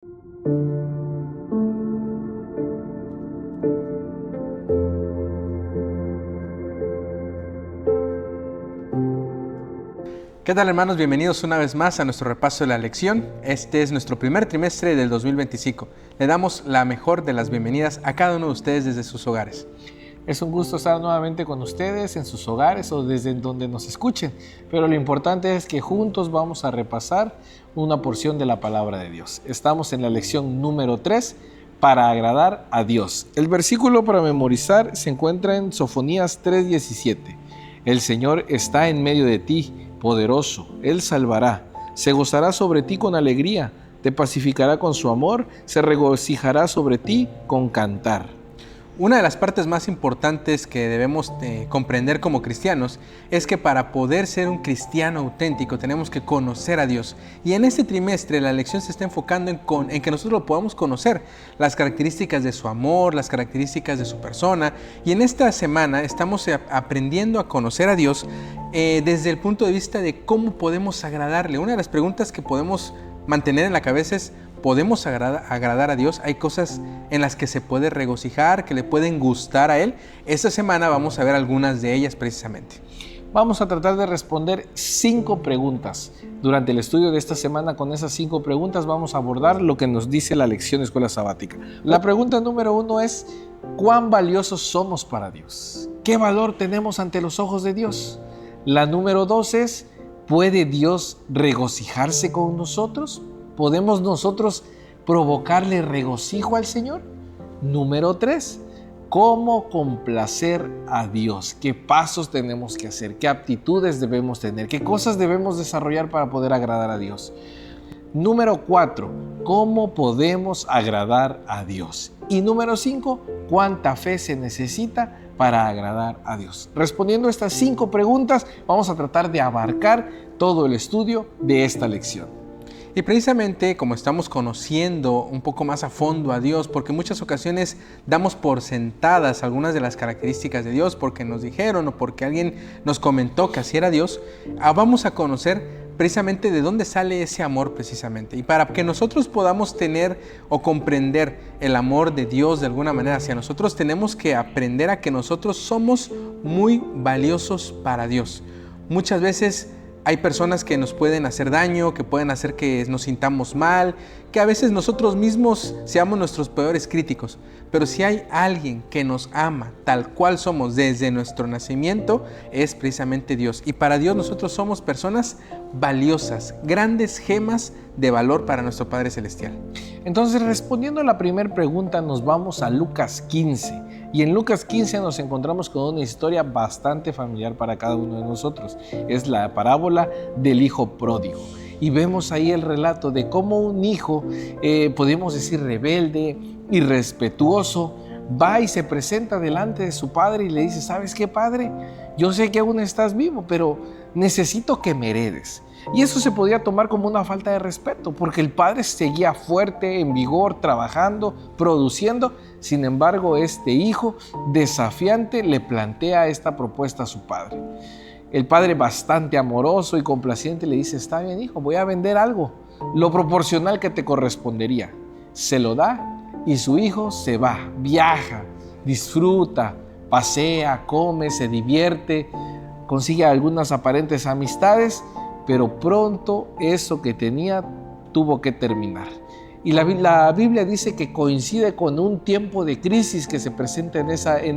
¿Qué tal, hermanos? Bienvenidos una vez más a nuestro repaso de la lección. Este es nuestro primer trimestre del 2025. Le damos la mejor de las bienvenidas a cada uno de ustedes desde sus hogares. Es un gusto estar nuevamente con ustedes en sus hogares o desde donde nos escuchen, pero lo importante es que juntos vamos a repasar una porción de la palabra de Dios. Estamos en la lección número 3, para agradar a Dios. El versículo para memorizar se encuentra en Sofonías 3:17. El Señor está en medio de ti, poderoso, Él salvará, se gozará sobre ti con alegría, te pacificará con su amor, se regocijará sobre ti con cantar. Una de las partes más importantes que debemos comprender como cristianos es que para poder ser un cristiano auténtico tenemos que conocer a Dios. Y en este trimestre la lección se está enfocando en que nosotros lo podamos conocer, las características de su amor, las características de su persona. Y en esta semana estamos aprendiendo a conocer a Dios desde el punto de vista de cómo podemos agradarle. Una de las preguntas que podemos mantener en la cabeza es: ¿podemos agradar a Dios? Hay cosas en las que se puede regocijar, que le pueden gustar a Él. Esta semana vamos a ver algunas de ellas precisamente. Vamos a tratar de responder 5 preguntas. Durante el estudio de esta semana, con esas 5 preguntas vamos a abordar lo que nos dice la lección Escuela Sabática. La pregunta número 1 es: ¿cuán valiosos somos para Dios? ¿Qué valor tenemos ante los ojos de Dios? La número 2 es: ¿puede Dios regocijarse con nosotros? ¿Podemos nosotros provocarle regocijo al Señor? Número 3, ¿cómo complacer a Dios? ¿Qué pasos tenemos que hacer? ¿Qué aptitudes debemos tener? ¿Qué cosas debemos desarrollar para poder agradar a Dios? Número 4, ¿cómo podemos agradar a Dios? Y número 5, ¿cuánta fe se necesita para agradar a Dios? Respondiendo a estas 5 preguntas, vamos a tratar de abarcar todo el estudio de esta lección. Y precisamente como estamos conociendo un poco más a fondo a Dios, porque en muchas ocasiones damos por sentadas algunas de las características de Dios porque nos dijeron o porque alguien nos comentó que así era Dios, vamos a conocer precisamente de dónde sale ese amor precisamente. Y para que nosotros podamos tener o comprender el amor de Dios de alguna manera hacia nosotros, tenemos que aprender a que nosotros somos muy valiosos para Dios. Muchas veces hay personas que nos pueden hacer daño, que pueden hacer que nos sintamos mal, que a veces nosotros mismos seamos nuestros peores críticos. Pero si hay alguien que nos ama tal cual somos desde nuestro nacimiento, es precisamente Dios. Y para Dios nosotros somos personas valiosas, grandes gemas de valor para nuestro Padre Celestial. Entonces, respondiendo a la primera pregunta, nos vamos a Lucas 15. Y en Lucas 15 nos encontramos con una historia bastante familiar para cada uno de nosotros. Es la parábola del hijo pródigo. Y vemos ahí el relato de cómo un hijo, podemos decir rebelde, irrespetuoso, va y se presenta delante de su padre y le dice: ¿sabes qué, padre? Yo sé que aún estás vivo, pero necesito que me heredes. Y eso se podía tomar como una falta de respeto, porque el padre seguía fuerte, en vigor, trabajando, produciendo. Sin embargo, este hijo desafiante le plantea esta propuesta a su padre. El padre, bastante amoroso y complaciente, le dice: está bien, hijo, voy a vender algo, lo proporcional que te correspondería. Se lo da y su hijo se va, viaja, disfruta, pasea, come, se divierte, consigue algunas aparentes amistades, pero pronto eso que tenía tuvo que terminar. Y la Biblia dice que coincide con un tiempo de crisis que se presenta en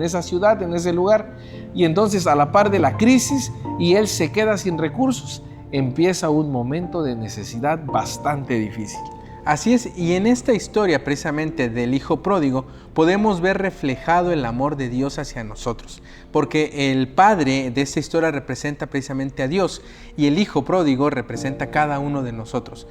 esa ciudad, en ese lugar. Y entonces, a la par de la crisis, y él se queda sin recursos, empieza un momento de necesidad bastante difícil. Así es, y en esta historia precisamente del hijo pródigo podemos ver reflejado el amor de Dios hacia nosotros, porque el padre de esta historia representa precisamente a Dios y el hijo pródigo representa a cada uno de nosotros.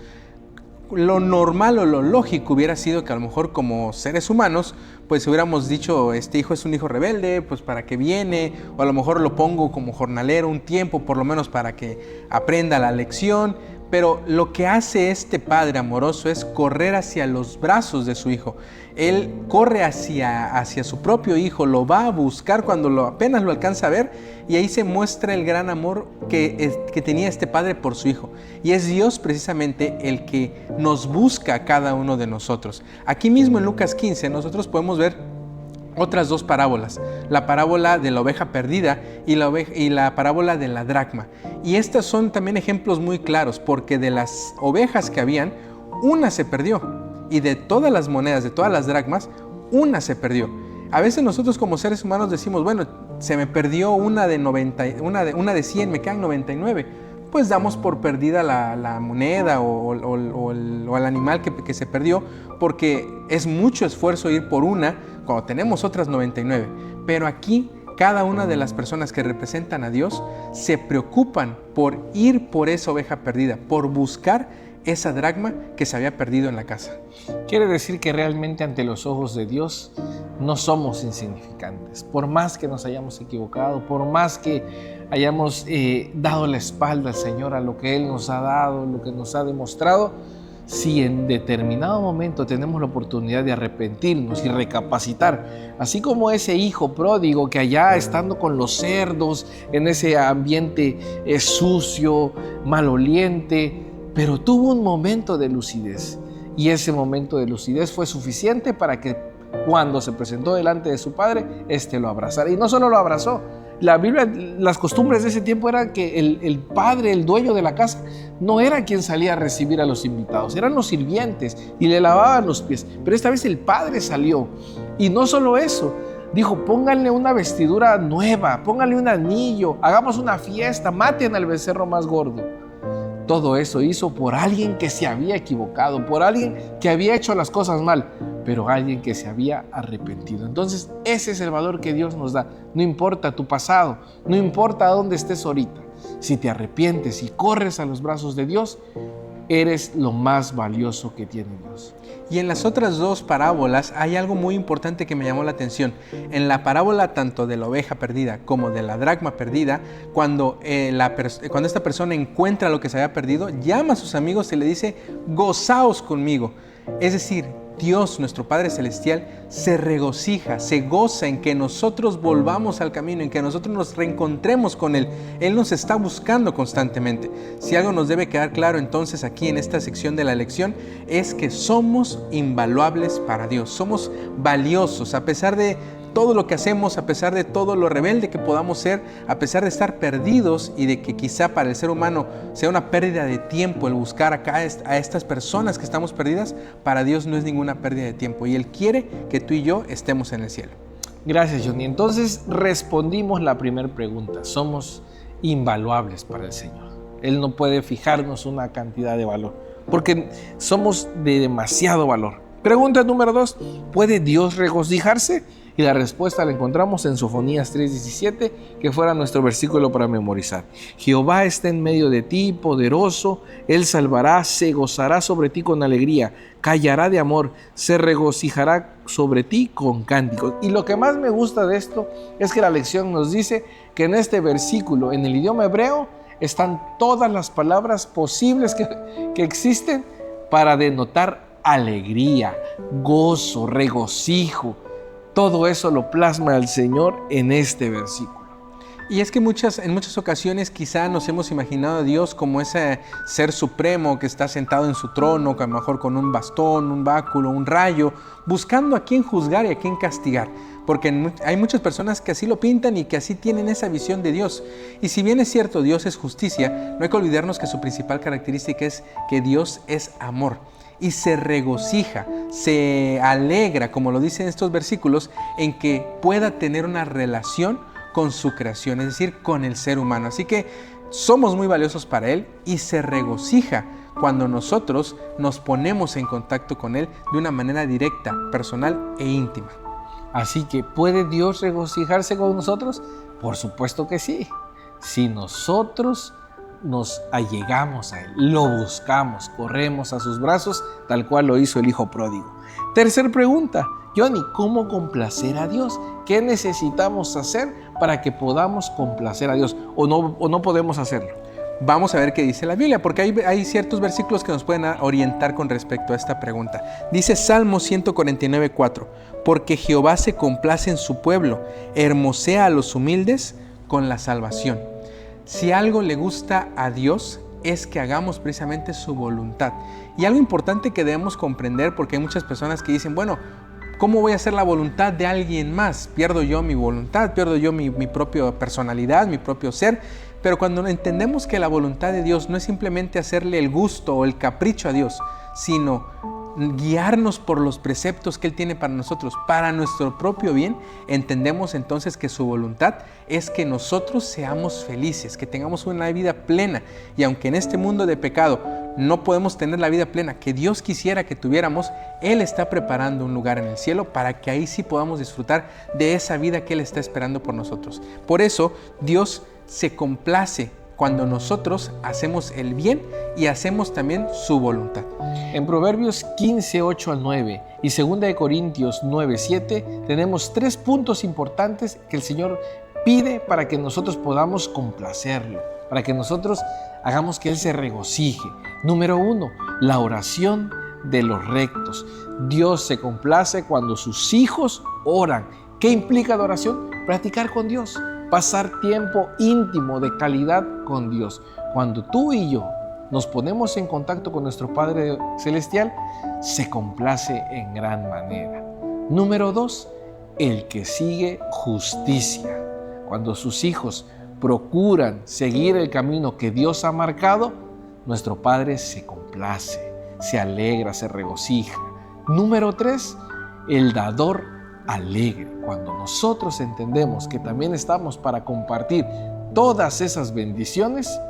Lo normal o lo lógico hubiera sido que a lo mejor como seres humanos pues hubiéramos dicho: este hijo es un hijo rebelde, pues para qué viene, o a lo mejor lo pongo como jornalero un tiempo por lo menos para que aprenda la lección. Pero lo que hace este padre amoroso es correr hacia los brazos de su hijo. Él corre hacia su propio hijo, lo va a buscar cuando apenas lo alcanza a ver, y ahí se muestra el gran amor que tenía este padre por su hijo. Y es Dios precisamente el que nos busca a cada uno de nosotros. Aquí mismo en Lucas 15 nosotros podemos ver otras dos parábolas, la parábola de la oveja perdida y la parábola de la dracma. Y estas son también ejemplos muy claros, porque de las ovejas que habían, una se perdió, y de todas las monedas, de todas las dracmas, una se perdió. A veces nosotros como seres humanos decimos, bueno, se me perdió una de 100, me quedan 99. Pues damos por perdida la moneda o el animal que se perdió, porque es mucho esfuerzo ir por una cuando tenemos otras 99. Pero aquí cada una de las personas que representan a Dios se preocupan por ir por esa oveja perdida, por buscar esa dracma que se había perdido en la casa. Quiere decir que realmente ante los ojos de Dios no somos insignificantes. Por más que nos hayamos equivocado, por más que hayamos dado la espalda al Señor, a lo que Él nos ha dado, lo que nos ha demostrado, si en determinado momento tenemos la oportunidad de arrepentirnos y recapacitar, así como ese hijo pródigo que allá estando con los cerdos, en ese ambiente sucio, maloliente, pero tuvo un momento de lucidez, y ese momento de lucidez fue suficiente para que cuando se presentó delante de su padre, éste lo abrazara. Y no solo lo abrazó, la Biblia, las costumbres de ese tiempo era que el padre, el dueño de la casa, no era quien salía a recibir a los invitados, eran los sirvientes y le lavaban los pies. Pero esta vez el padre salió, y no solo eso, dijo: pónganle una vestidura nueva, pónganle un anillo, hagamos una fiesta, maten al becerro más gordo. Todo eso hizo por alguien que se había equivocado, por alguien que había hecho las cosas mal, pero alguien que se había arrepentido. Entonces, ese es el valor que Dios nos da. No importa tu pasado, no importa dónde estés ahorita. Si te arrepientes y corres a los brazos de Dios, eres lo más valioso que tiene Dios. Y en las otras dos parábolas hay algo muy importante que me llamó la atención. En la parábola tanto de la oveja perdida como de la dracma perdida, cuando esta persona encuentra lo que se había perdido, llama a sus amigos y le dice: gozaos conmigo. Es decir, Dios, nuestro Padre Celestial, se regocija, se goza en que nosotros volvamos al camino, en que nosotros nos reencontremos con Él. Él nos está buscando constantemente. Si algo nos debe quedar claro entonces aquí en esta sección de la lección, es que somos invaluables para Dios, somos valiosos, a pesar de todo lo que hacemos, a pesar de todo lo rebelde que podamos ser, a pesar de estar perdidos y de que quizá para el ser humano sea una pérdida de tiempo el buscar acá a estas personas que estamos perdidas, para Dios no es ninguna pérdida de tiempo, y Él quiere que tú y yo estemos en el cielo. Gracias, Johnny. Entonces respondimos la primera pregunta: somos invaluables para el Señor. Él no puede fijarnos una cantidad de valor, porque somos de demasiado valor. Pregunta número 2: ¿puede Dios regocijarse? Y la respuesta la encontramos en Sofonías 3:17, que fuera nuestro versículo para memorizar. Jehová está en medio de ti, poderoso, Él salvará, se gozará sobre ti con alegría, callará de amor, se regocijará sobre ti con cánticos. Y lo que más me gusta de esto es que la lección nos dice que en este versículo, en el idioma hebreo, están todas las palabras posibles que existen para denotar alegría, gozo, regocijo. Todo eso lo plasma el Señor en este versículo. Y es que en muchas ocasiones quizá nos hemos imaginado a Dios como ese ser supremo que está sentado en su trono, a lo mejor con un bastón, un báculo, un rayo, buscando a quién juzgar y a quién castigar. Porque hay muchas personas que así lo pintan y que así tienen esa visión de Dios. Y si bien es cierto, Dios es justicia, no hay que olvidarnos que su principal característica es que Dios es amor. Y se regocija, se alegra, como lo dicen estos versículos, en que pueda tener una relación con su creación, es decir, con el ser humano. Así que somos muy valiosos para Él, y se regocija cuando nosotros nos ponemos en contacto con Él de una manera directa, personal e íntima. Así que, ¿puede Dios regocijarse con nosotros? Por supuesto que sí. Si nosotros nos allegamos a Él, lo buscamos, corremos a sus brazos, tal cual lo hizo el hijo pródigo. Tercer pregunta: Johnny, ¿cómo complacer a Dios? ¿Qué necesitamos hacer para que podamos complacer a Dios? ¿O no podemos hacerlo? vamos a ver qué dice la Biblia, porque hay ciertos versículos que nos pueden orientar con respecto a esta pregunta. Dice Salmo 149:4, porque Jehová se complace en su pueblo, hermosea a los humildes con la salvación. Si algo le gusta a Dios, es que hagamos precisamente su voluntad. Y algo importante que debemos comprender, porque hay muchas personas que dicen, bueno, ¿cómo voy a hacer la voluntad de alguien más? Pierdo yo mi voluntad, pierdo yo mi propia personalidad, mi propio ser. Pero cuando entendemos que la voluntad de Dios no es simplemente hacerle el gusto o el capricho a Dios, sino guiarnos por los preceptos que Él tiene para nosotros, para nuestro propio bien, entendemos entonces que su voluntad es que nosotros seamos felices, que tengamos una vida plena. Y aunque en este mundo de pecado no podemos tener la vida plena que Dios quisiera que tuviéramos, Él está preparando un lugar en el cielo para que ahí sí podamos disfrutar de esa vida que Él está esperando por nosotros. Por eso Dios se complace cuando nosotros hacemos el bien y hacemos también su voluntad. En Proverbios 15:8-9 y 2 Corintios 9:7 tenemos 3 puntos importantes que el Señor pide para que nosotros podamos complacerlo, para que nosotros hagamos que Él se regocije. Número 1, la oración de los rectos. Dios se complace cuando sus hijos oran. ¿Qué implica la oración? Practicar con Dios, pasar tiempo íntimo de calidad con Dios. Cuando tú y yo nos ponemos en contacto con nuestro Padre Celestial, se complace en gran manera. Número 2, el que sigue justicia. Cuando sus hijos procuran seguir el camino que Dios ha marcado, nuestro Padre se complace, se alegra, se regocija. Número 3, el dador alegre. Cuando nosotros entendemos que también estamos para compartir todas esas bendiciones,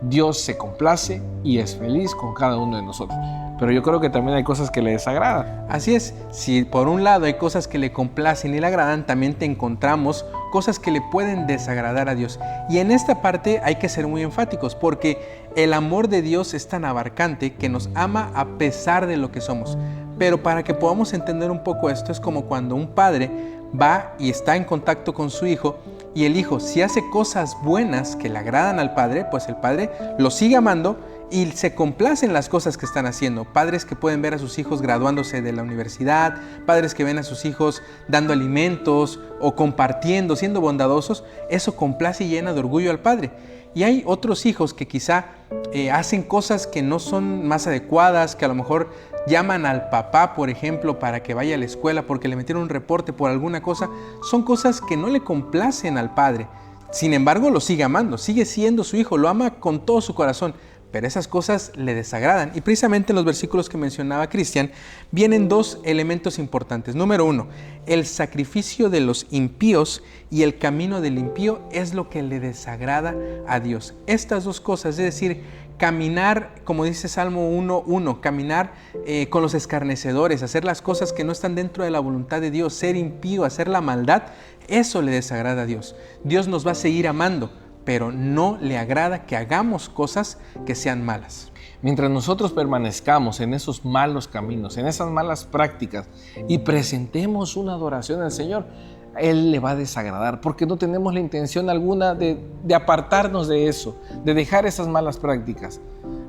Dios se complace y es feliz con cada uno de nosotros. Pero yo creo que también hay cosas que le desagradan. Así es, si por un lado hay cosas que le complacen y le agradan, también te encontramos cosas que le pueden desagradar a Dios. Y en esta parte hay que ser muy enfáticos, porque el amor de Dios es tan abarcante que nos ama a pesar de lo que somos. Pero para que podamos entender un poco esto, es como cuando un padre va y está en contacto con su hijo, y el hijo, si hace cosas buenas que le agradan al padre, pues el padre lo sigue amando y se complace en las cosas que están haciendo. Padres que pueden ver a sus hijos graduándose de la universidad, padres que ven a sus hijos dando alimentos o compartiendo, siendo bondadosos, eso complace y llena de orgullo al padre. Y hay otros hijos que quizá hacen cosas que no son más adecuadas, que a lo mejor llaman al papá, por ejemplo, para que vaya a la escuela porque le metieron un reporte por alguna cosa. Son cosas que no le complacen al padre. Sin embargo, lo sigue amando, sigue siendo su hijo, lo ama con todo su corazón. Pero esas cosas le desagradan. Y precisamente en los versículos que mencionaba Cristian, vienen 2 elementos importantes. Número 1, el sacrificio de los impíos y el camino del impío es lo que le desagrada a Dios. Estas 2 cosas, es decir, caminar, como dice Salmo 1:1, caminar con los escarnecedores, hacer las cosas que no están dentro de la voluntad de Dios, ser impío, hacer la maldad, eso le desagrada a Dios. Dios nos va a seguir amando, pero no le agrada que hagamos cosas que sean malas. Mientras nosotros permanezcamos en esos malos caminos, en esas malas prácticas y presentemos una adoración al Señor, Él le va a desagradar porque no tenemos la intención alguna de apartarnos de eso, de dejar esas malas prácticas.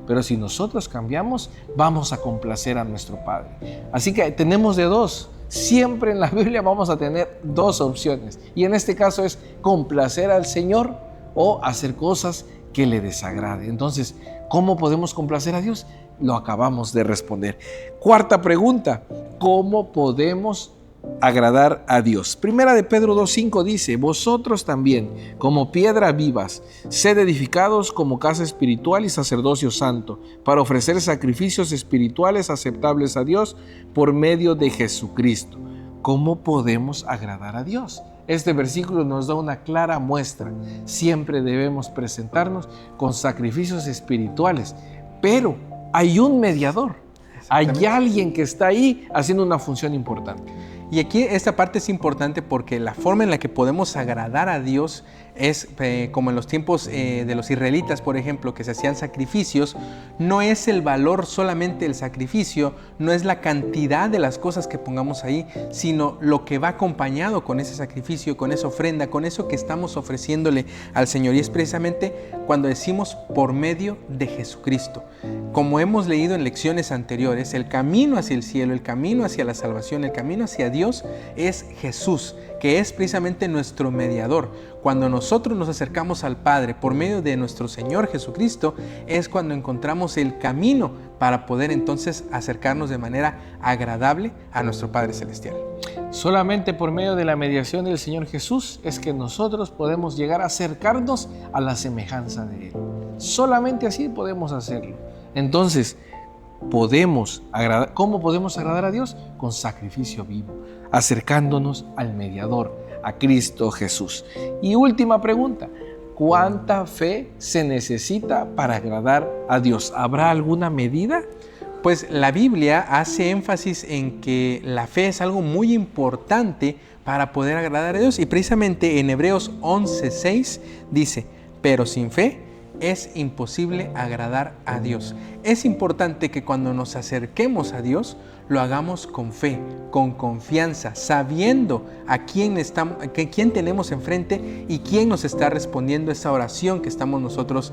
Pero si nosotros cambiamos, vamos a complacer a nuestro Padre. Así que tenemos de 2. Siempre en la Biblia vamos a tener 2 opciones. Y en este caso es complacer al Señor o hacer cosas que le desagrade. Entonces, ¿cómo podemos complacer a Dios? Lo acabamos de responder. 4ª pregunta, ¿cómo podemos agradar a Dios? Primera de Pedro 2:5 dice, vosotros también, como piedras vivas, sed edificados como casa espiritual y sacerdocio santo, para ofrecer sacrificios espirituales aceptables a Dios por medio de Jesucristo. ¿Cómo podemos agradar a Dios? Este versículo nos da una clara muestra. Siempre debemos presentarnos con sacrificios espirituales, pero hay un mediador. Hay alguien que está ahí haciendo una función importante. Y aquí esta parte es importante porque la forma en la que podemos agradar a Dios Es como en los tiempos de los israelitas, por ejemplo, que se hacían sacrificios. No es el valor solamente el sacrificio, no es la cantidad de las cosas que pongamos ahí, sino lo que va acompañado con ese sacrificio, con esa ofrenda, con eso que estamos ofreciéndole al Señor. Y es precisamente cuando decimos por medio de Jesucristo. Como hemos leído en lecciones anteriores, el camino hacia el cielo, el camino hacia la salvación, el camino hacia Dios es Jesús, que es precisamente nuestro mediador. Cuando nosotros nos acercamos al Padre por medio de nuestro Señor Jesucristo, es cuando encontramos el camino para poder entonces acercarnos de manera agradable a nuestro Padre Celestial. Solamente por medio de la mediación del Señor Jesús es que nosotros podemos llegar a acercarnos a la semejanza de Él. Solamente así podemos hacerlo. Entonces, ¿cómo podemos agradar a Dios? Con sacrificio vivo, acercándonos al mediador, a Cristo Jesús. Y última pregunta, ¿cuánta fe se necesita para agradar a Dios? ¿Habrá alguna medida? Pues la Biblia hace énfasis en que la fe es algo muy importante para poder agradar a Dios. Y precisamente en Hebreos 11:6 dice, pero sin fe es imposible agradar a Dios. Es importante que cuando nos acerquemos a Dios, lo hagamos con fe, con confianza, sabiendo a quién tenemos enfrente y quién nos está respondiendo esa oración que estamos nosotros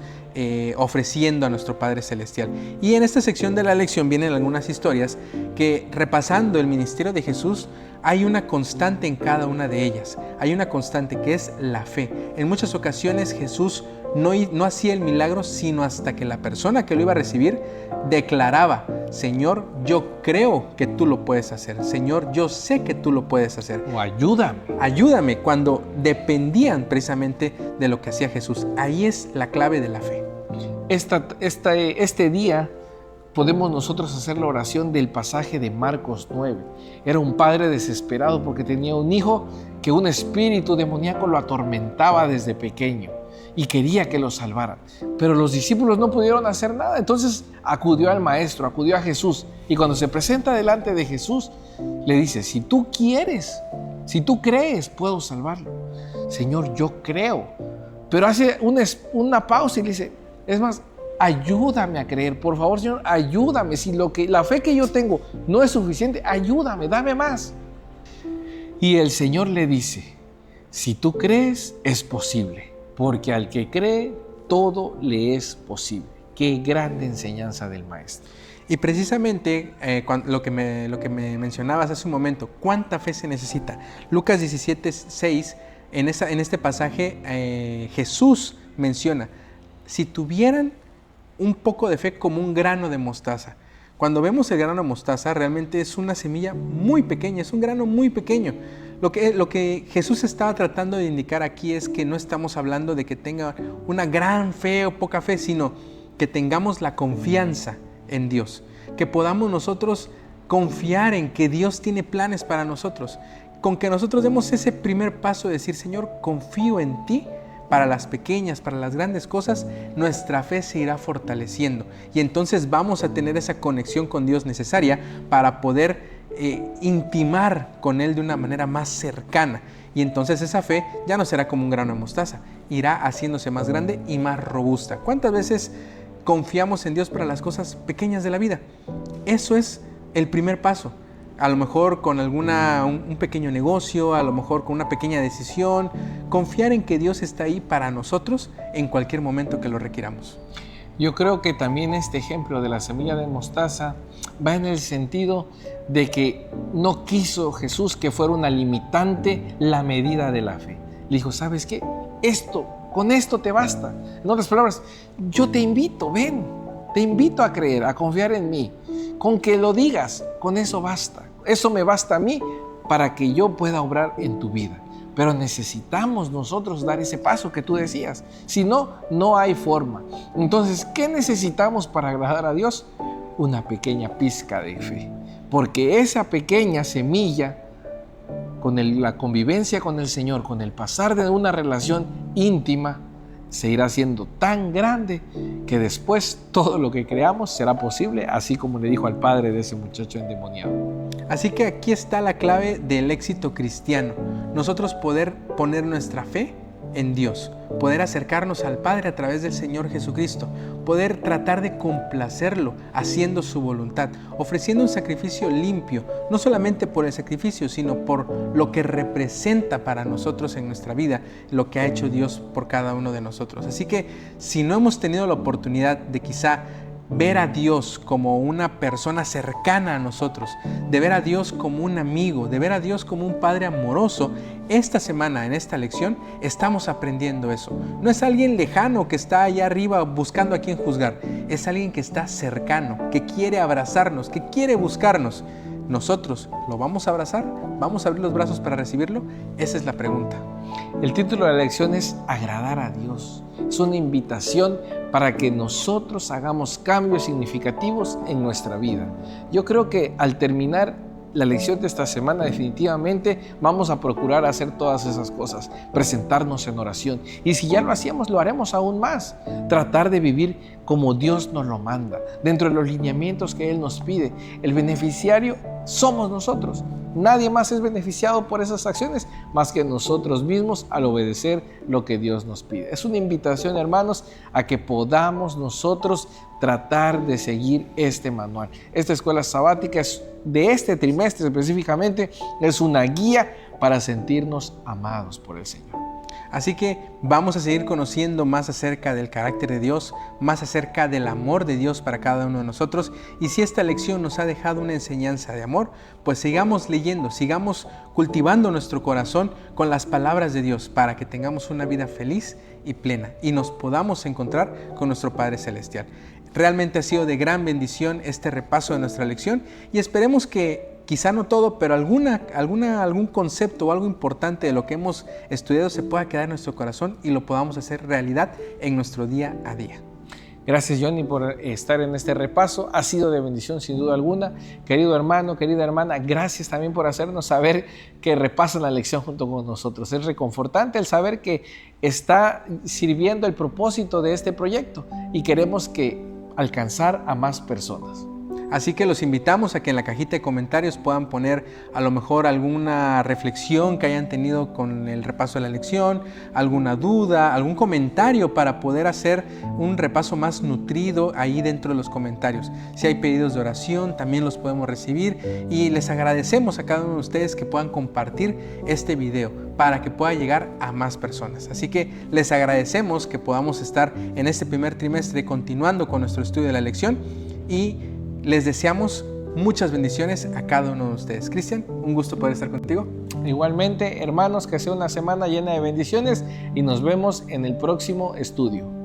ofreciendo a nuestro Padre Celestial. Y en esta sección de la lección vienen algunas historias que, repasando el ministerio de Jesús, hay una constante en cada una de ellas. Hay una constante que es la fe. En muchas ocasiones Jesús no hacía el milagro sino hasta que la persona que lo iba a recibir declaraba, Señor, yo creo que tú lo puedes hacer. Señor, yo sé que tú lo puedes hacer. O ayúdame. Ayúdame, cuando dependían precisamente de lo que hacía Jesús. Ahí es la clave de la fe. Este día podemos nosotros hacer la oración del pasaje de Marcos 9. Era un padre desesperado porque tenía un hijo que un espíritu demoníaco lo atormentaba desde pequeño y quería que lo salvaran. Pero los discípulos no pudieron hacer nada. Entonces acudió al maestro, acudió a Jesús. Y cuando se presenta delante de Jesús, le dice, si tú quieres, si tú crees, puedo salvarlo. Señor, yo creo. Pero hace una pausa y le dice, es más, ayúdame a creer, por favor, Señor, ayúdame. Si la fe que yo tengo no es suficiente, ayúdame, dame más. Y el Señor le dice, si tú crees, es posible, porque al que cree, todo le es posible. Qué grande enseñanza del Maestro. Y precisamente lo que me mencionabas hace un momento, ¿cuánta fe se necesita? Lucas 17:6, en este pasaje Jesús menciona, si tuvieran un poco de fe como un grano de mostaza. Cuando vemos el grano de mostaza, realmente es una semilla muy pequeña, es un grano muy pequeño. Lo que Jesús estaba tratando de indicar aquí es que no estamos hablando de que tenga una gran fe o poca fe, sino que tengamos la confianza en Dios, que podamos nosotros confiar en que Dios tiene planes para nosotros, con que nosotros demos ese primer paso de decir, Señor, confío en ti. Para las pequeñas, para las grandes cosas, nuestra fe se irá fortaleciendo y entonces vamos a tener esa conexión con Dios necesaria para poder intimar con Él de una manera más cercana, y entonces esa fe ya no será como un grano de mostaza, irá haciéndose más grande y más robusta. ¿Cuántas veces confiamos en Dios para las cosas pequeñas de la vida? Eso es el primer paso. A lo mejor con un pequeño negocio, a lo mejor con una pequeña decisión, confiar en que Dios está ahí para nosotros en cualquier momento que lo requiramos. Yo creo que también este ejemplo de la semilla de mostaza va en el sentido de que no quiso Jesús que fuera una limitante la medida de la fe. Le dijo, ¿sabes qué? Con esto te basta. En otras palabras, yo te invito, ven, te invito a creer, a confiar en mí. Con que lo digas, con eso basta. Eso me basta a mí para que yo pueda obrar en tu vida. Pero necesitamos nosotros dar ese paso que tú decías. Si no, no hay forma. Entonces, ¿qué necesitamos para agradar a Dios? Una pequeña pizca de fe. Porque esa pequeña semilla, con la convivencia con el Señor, con el pasar de una relación íntima, se irá haciendo tan grande que después todo lo que creamos será posible, así como le dijo al padre de ese muchacho endemoniado. Así que aquí está la clave del éxito cristiano. Nosotros poder poner nuestra fe en Dios, poder acercarnos al Padre a través del Señor Jesucristo, poder tratar de complacerlo haciendo su voluntad, ofreciendo un sacrificio limpio, no solamente por el sacrificio, sino por lo que representa para nosotros en nuestra vida, lo que ha hecho Dios por cada uno de nosotros. Así que si no hemos tenido la oportunidad de quizá ver a Dios como una persona cercana a nosotros, de ver a Dios como un amigo, de ver a Dios como un Padre amoroso, esta semana en esta lección estamos aprendiendo eso. No es alguien lejano que está allá arriba buscando a quien juzgar, es alguien que está cercano, que quiere abrazarnos, que quiere buscarnos. ¿Nosotros lo vamos a abrazar? ¿Vamos a abrir los brazos para recibirlo? Esa es la pregunta. El título de la lección es Agradar a Dios. Es una invitación para que nosotros hagamos cambios significativos en nuestra vida. Yo creo que al terminar la lección de esta semana definitivamente vamos a procurar hacer todas esas cosas, presentarnos en oración, y si ya lo hacíamos lo haremos aún más, tratar de vivir como Dios nos lo manda, dentro de los lineamientos que Él nos pide. El beneficiario somos nosotros. Nadie más es beneficiado por esas acciones más que nosotros mismos al obedecer lo que Dios nos pide. Es una invitación, hermanos, a que podamos nosotros tratar de seguir este manual. Esta escuela sabática es de este trimestre específicamente, es una guía para sentirnos amados por el Señor. Así que vamos a seguir conociendo más acerca del carácter de Dios, más acerca del amor de Dios para cada uno de nosotros. Y si esta lección nos ha dejado una enseñanza de amor, pues sigamos leyendo, sigamos cultivando nuestro corazón con las palabras de Dios para que tengamos una vida feliz y plena y nos podamos encontrar con nuestro Padre Celestial. Realmente ha sido de gran bendición este repaso de nuestra lección y esperemos que quizá no todo, pero algún concepto o algo importante de lo que hemos estudiado se pueda quedar en nuestro corazón y lo podamos hacer realidad en nuestro día a día. Gracias, Johnny, por estar en este repaso. Ha sido de bendición sin duda alguna. Querido hermano, querida hermana, gracias también por hacernos saber que repasan la lección junto con nosotros. Es reconfortante el saber que está sirviendo el propósito de este proyecto y queremos que alcanzar a más personas. Así que los invitamos a que en la cajita de comentarios puedan poner a lo mejor alguna reflexión que hayan tenido con el repaso de la lección, alguna duda, algún comentario para poder hacer un repaso más nutrido ahí dentro de los comentarios. Si hay pedidos de oración, también los podemos recibir y les agradecemos a cada uno de ustedes que puedan compartir este video para que pueda llegar a más personas. Así que les agradecemos que podamos estar en este primer trimestre continuando con nuestro estudio de la lección y les deseamos muchas bendiciones a cada uno de ustedes. Cristian, un gusto poder estar contigo. Igualmente, hermanos, que sea una semana llena de bendiciones y nos vemos en el próximo estudio.